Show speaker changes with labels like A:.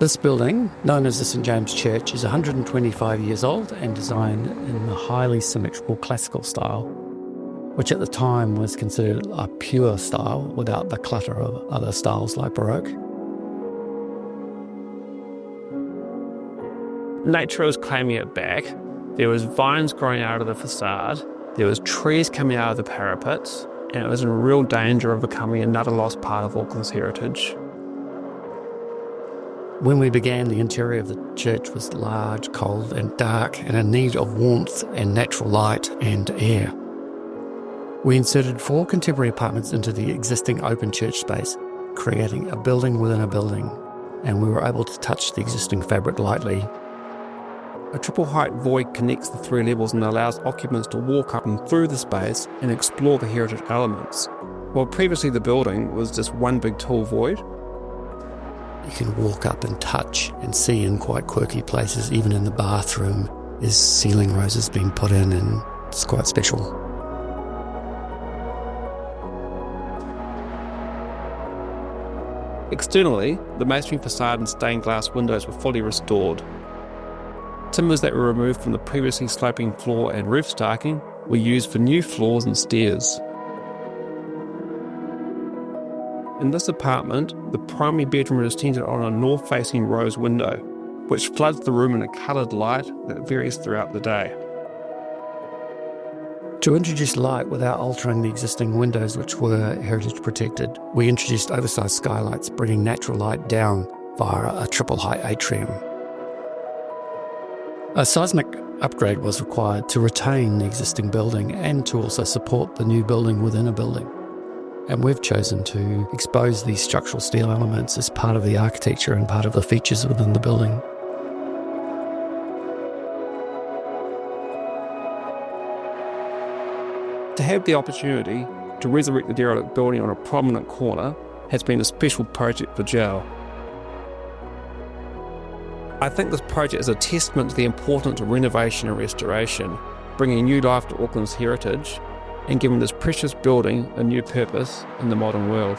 A: This building, known as the St James Church, is 125 years old and designed in the highly symmetrical classical style, which at the time was considered a pure style without the clutter of other styles like baroque.
B: Nature was claiming it back. There was vines growing out of the facade, there was trees coming out of the parapets, and it was in real danger of becoming another lost part of Auckland's heritage.
A: When we began, the interior of the church was large, cold and dark, and in need of warmth and natural light and air. We inserted 4 contemporary apartments into the existing open church space, creating a building within a building, and we were able to touch the existing fabric lightly.
B: A triple height void connects the 3 levels and allows occupants to walk up and through the space and explore the heritage elements. While previously the building was just one big tall void,
A: you can walk up and touch and see in quite quirky places. Even in the bathroom, there's ceiling roses being put in, and it's quite special.
B: Externally, the masonry facade and stained glass windows were fully restored. Timbers that were removed from the previously sloping floor and roof stacking were used for new floors and stairs. In this apartment, the primary bedroom is centred on a north-facing rose window, which floods the room in a coloured light that varies throughout the day.
A: To introduce light without altering the existing windows, which were heritage protected, we introduced oversized skylights, bringing natural light down via a triple height atrium. A seismic upgrade was required to retain the existing building and to also support the new building within a building. And we've chosen to expose these structural steel elements as part of the architecture and part of the features within the building.
B: To have the opportunity to resurrect the derelict building on a prominent corner has been a special project for Joe. I think this project is a testament to the importance of renovation and restoration, bringing new life to Auckland's heritage and giving this precious building a new purpose in the modern world.